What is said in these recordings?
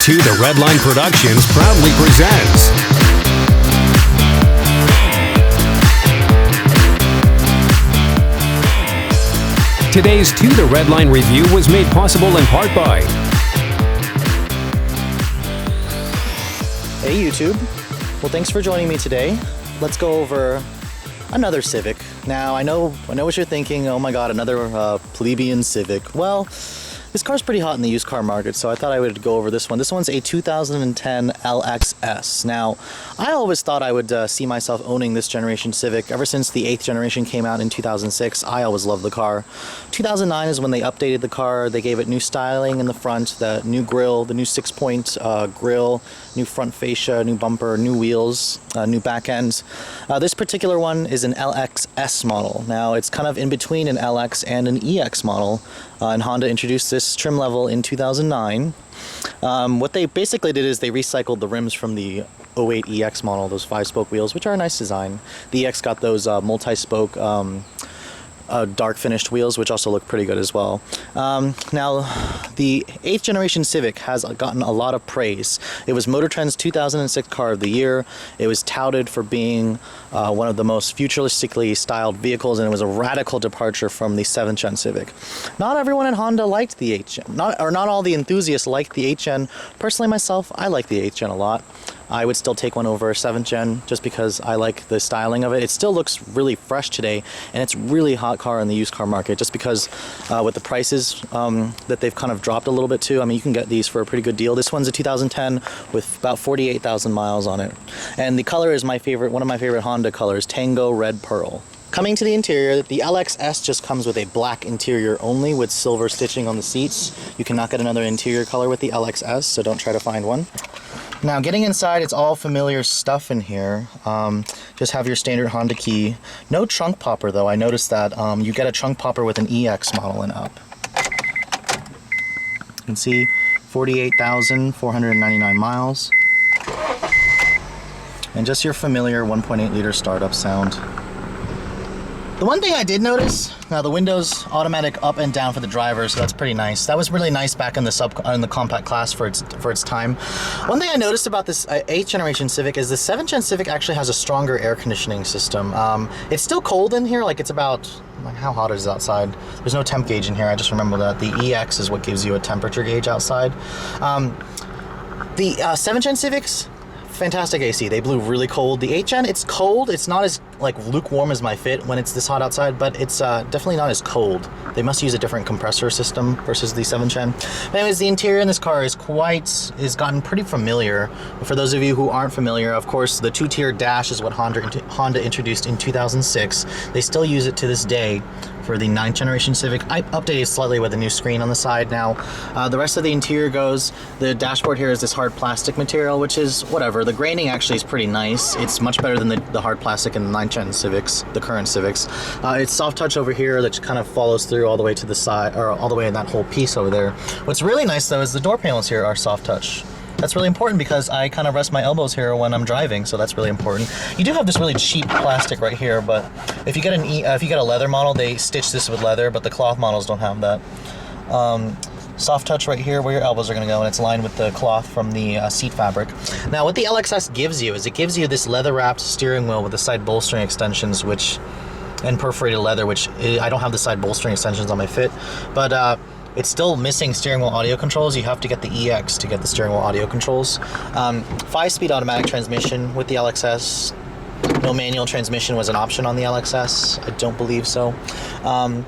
2 The Redline Productions proudly presents today's 2 The Redline review was made possible in part by Hey YouTube, well thanks for joining me today. Let's go over another Civic. Now I know what you're thinking, oh my god, another plebeian Civic. Well, this car's pretty hot in the used car market, so I thought I would go over this one. This one's a 2010 LXS. Now, I always thought I would see myself owning this generation Civic. Ever since the 8th generation came out in 2006, I always loved the car. 2009 is when they updated the car. They gave it new styling in the front, the new grille, the new 6-point grille, new front fascia, new bumper, new wheels, new back end. This particular one is an LXS model. Now, it's kind of in between an LX and an EX model, and Honda introduced this trim level in 2009. What they basically did is they recycled the rims from the 08 EX model, those 5-spoke wheels, which are a nice design. The EX got those multi-spoke dark finished wheels, which also look pretty good as well. Now, the 8th generation Civic has gotten a lot of praise. It was Motor Trend's 2006 Car of the Year. It was touted for being one of the most futuristically styled vehicles, and it was a radical departure from the 7th gen Civic. Not everyone at Honda liked the 8th gen. Not all the enthusiasts liked the 8th gen. Personally, myself, I like the 8th gen a lot. I would still take one over 7th gen just because I like the styling of it. It still looks really fresh today, and it's really hot car in the used car market just because with the prices that they've kind of dropped a little bit too. I mean, you can get these for a pretty good deal. This one's a 2010 with about 48,000 miles on it. And the color is my favorite, one of my favorite Honda colors, Tango Red Pearl. Coming to the interior, the LXS just comes with a black interior only with silver stitching on the seats. You cannot get another interior color with the LXS, so don't try to find one. Now, getting inside, it's all familiar stuff in here. Just have your standard Honda key. No trunk popper, though. I noticed that you get a trunk popper with an EX model and up. You can see 48,499 miles. And just your familiar 1.8 liter startup sound. The one thing I did notice, now the windows automatic up and down for the driver, so that's pretty nice. That was really nice back in the compact class for its time. One thing I noticed about this 8th generation Civic is the 7th gen Civic actually has a stronger air conditioning system. It's still cold in here, like it's about, like how hot is it outside? There's no temp gauge in here, I just remember that. The EX is what gives you a temperature gauge outside. The 7th gen Civics, fantastic AC. They blew really cold. The 8th gen, it's cold. It's not as like lukewarm as my Fit when it's this hot outside, but it's definitely not as cold. They must use a different compressor system versus the 7th gen. But anyways, the interior in this car is gotten pretty familiar. For those of you who aren't familiar, of course, the 2-tier dash is what Honda introduced in 2006. They still use it to this day. For the 9th generation Civic, I updated slightly with a new screen on the side now. The rest of the interior goes, the dashboard here is this hard plastic material, which is whatever. The graining actually is pretty nice. It's much better than the hard plastic in the 9th gen Civics, the current Civics. It's soft touch over here that kind of follows through all the way to the side, or all the way in that whole piece over there. What's really nice though is the door panels here are soft touch. That's really important because I kind of rest my elbows here when I'm driving, so that's really important. You do have this really cheap plastic right here, but if you get a leather model, they stitch this with leather, but the cloth models don't have that. Soft touch right here where your elbows are going to go, and it's lined with the cloth from the seat fabric. Now, what the LXS gives you is it gives you this leather-wrapped steering wheel with the side bolstering extensions, and perforated leather, which I don't have the side bolstering extensions on my Fit, but it's still missing steering wheel audio controls. You have to get the EX to get the steering wheel audio controls. 5-speed automatic transmission with the LXS. No manual transmission was an option on the LXS. I don't believe so. And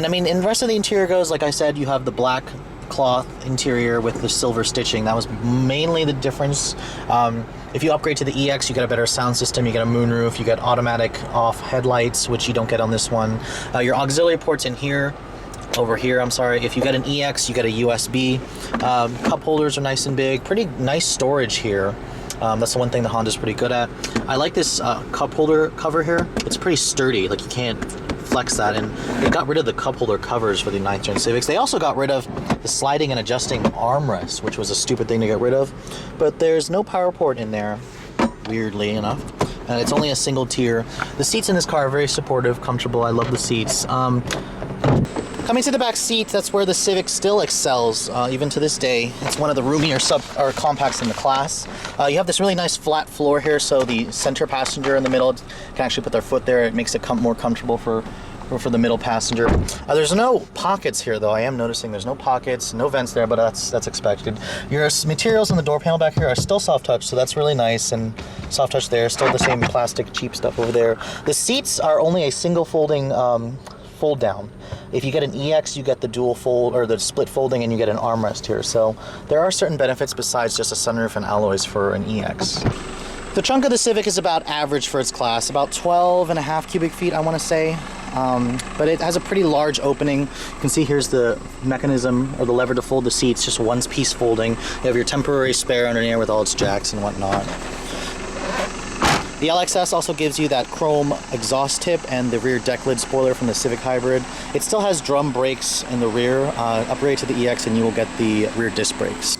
I mean, in the rest of the interior goes, like I said, you have the black cloth interior with the silver stitching. That was mainly the difference. If you upgrade to the EX, you get a better sound system, you get a moonroof, you get automatic off headlights, which you don't get on this one. Your auxiliary ports in here, over here, I'm sorry. If you get an EX, you get a USB. Cup holders are nice and big. Pretty nice storage here. That's the one thing the Honda's pretty good at. I like this cup holder cover here. It's pretty sturdy, like you can't flex that, and they got rid of the cup holder covers for the 9th gen Civics. They also got rid of the sliding and adjusting armrest, which was a stupid thing to get rid of, but there's no power port in there, weirdly enough. And it's only a single tier. The seats in this car are very supportive, comfortable. I love the seats. Coming to the back seat, that's where the Civic still excels, even to this day. It's one of the roomier compacts in the class. You have this really nice flat floor here, so the center passenger in the middle can actually put their foot there. It makes it more comfortable for the middle passenger. There's no pockets here, though. I am noticing there's no pockets, no vents there, but that's expected. Your materials on the door panel back here are still soft touch, so that's really nice, and soft touch there. Still the same plastic cheap stuff over there. The seats are only a single folding fold down. If you get an EX, you get the dual fold or the split folding, and you get an armrest here. So there are certain benefits besides just a sunroof and alloys for an EX. The trunk of the Civic is about average for its class, about 12.5 cubic feet, I want to say. But it has a pretty large opening. You can see here's the mechanism or the lever to fold the seats, just one piece folding. You have your temporary spare underneath with all its jacks and whatnot. The LXS also gives you that chrome exhaust tip and the rear deck lid spoiler from the Civic Hybrid. It still has drum brakes in the rear. Upgrade to the EX and you will get the rear disc brakes.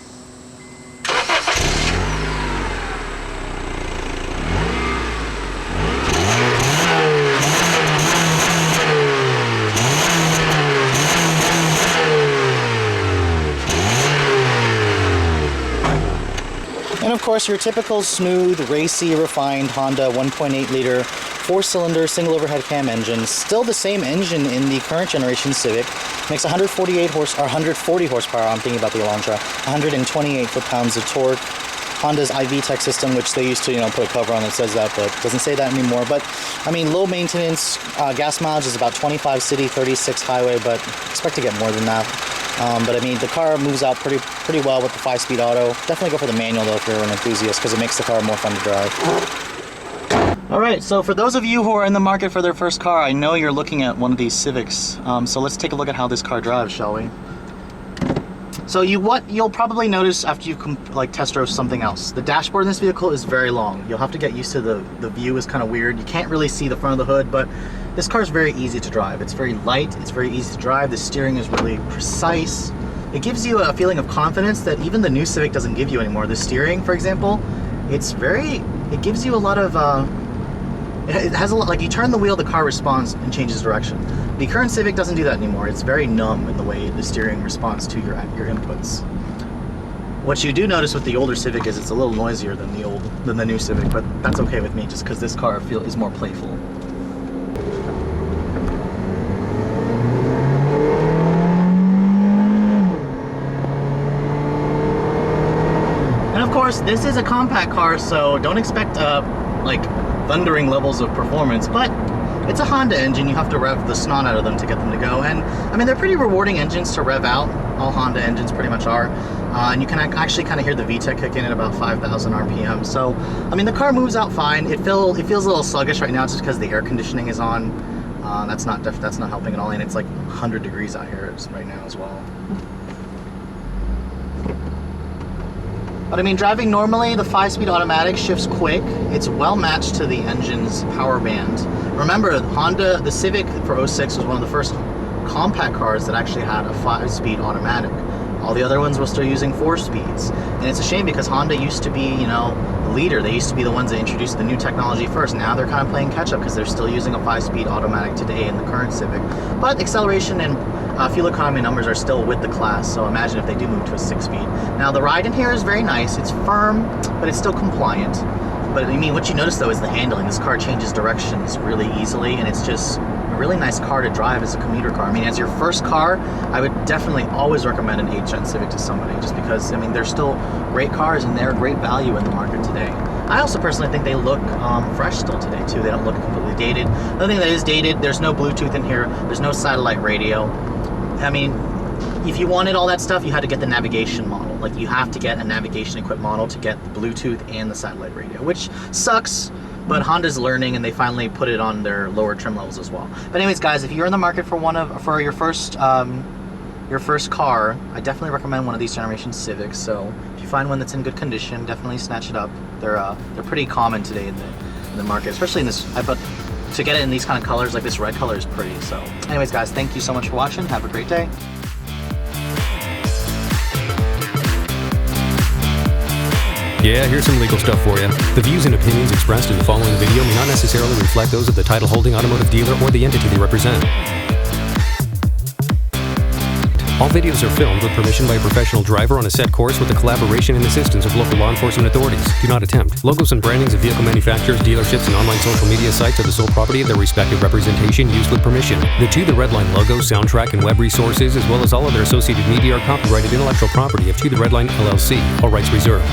And of course, your typical smooth, racy, refined Honda 1.8 liter, 4-cylinder, single overhead cam engine. Still the same engine in the current generation Civic. Makes 140 horsepower, I'm thinking about the Elantra, 128 foot-pounds of torque. Honda's IV Tech system, which they used to, put a cover on that says that, but doesn't say that anymore. But, I mean, low maintenance, gas mileage is about 25 city, 36 highway, but expect to get more than that. But I mean, the car moves out pretty well with the 5-speed auto. Definitely go for the manual though if you're an enthusiast, because it makes the car more fun to drive. Alright, so for those of you who are in the market for their first car, I know you're looking at one of these Civics. So let's take a look at how this car drives, shall we? So what you'll probably notice after you test drove something else. The dashboard in this vehicle is very long. You'll have to get used to the view is kind of weird. You can't really see the front of the hood, but this car is very easy to drive. It's very light, it's very easy to drive. The steering is really precise. It gives you a feeling of confidence that even the new Civic doesn't give you anymore. The steering, for example, it gives you a lot of, it has a lot, like you turn the wheel, the car responds and changes direction. The current Civic doesn't do that anymore. It's very numb in the way the steering responds to your inputs. What you do notice with the older Civic is it's a little noisier than the new Civic, but that's okay with me just because this car is more playful. And of course, this is a compact car, so don't expect thundering levels of performance, but it's a Honda engine. You have to rev the snot out of them to get them to go. And I mean, they're pretty rewarding engines to rev out. All Honda engines pretty much are. And you can actually kind of hear the VTEC kick in at about 5,000 RPM. So, I mean, the car moves out fine. It feels a little sluggish right now just because the air conditioning is on. That's not helping at all. And it's like 100 degrees out here right now as well. But I mean, driving normally, the 5-speed automatic shifts quick. It's well matched to the engine's power band. Remember, the Civic for 06 was one of the first compact cars that actually had a 5-speed automatic. All the other ones were still using 4 speeds. And it's a shame because Honda used to be, the leader. They used to be the ones that introduced the new technology first. Now they're kind of playing catch up because they're still using a 5-speed automatic today in the current Civic. But acceleration and fuel economy numbers are still with the class, so imagine if they do move to a 6-speed. Now the ride in here is very nice. It's firm, but it's still compliant. But I mean, what you notice though is the handling. This car changes directions really easily, and it's just a really nice car to drive as a commuter car. I mean, as your first car, I would definitely always recommend an 8-gen Civic to somebody, just because, I mean, they're still great cars and they're great value in the market today. I also personally think they look fresh still today too. They don't look completely dated. Another thing that is dated, there's no Bluetooth in here. There's no satellite radio. I mean, if you wanted all that stuff, you had to get the navigation model. Like, you have to get a navigation equipped model to get the Bluetooth and the satellite radio, which sucks, but Honda's learning and they finally put it on their lower trim levels as well. But anyways, guys, if you're in the market for your first car, I definitely recommend one of these generation Civics. So if you find one that's in good condition, definitely snatch it up. They're pretty common today in the market, especially in this. But to get it in these kind of colors, like this red color is pretty. So anyways, guys, thank you so much for watching. Have a great day. Yeah, here's some legal stuff for you. The views and opinions expressed in the following video may not necessarily reflect those of the title holding automotive dealer or the entity they represent. All videos are filmed with permission by a professional driver on a set course with the collaboration and assistance of local law enforcement authorities. Do not attempt. Logos and brandings of vehicle manufacturers, dealerships, and online social media sites are the sole property of their respective representation used with permission. The Redline logo, soundtrack, and web resources, as well as all other associated media, are copyrighted intellectual property of To The Redline LLC. All rights reserved.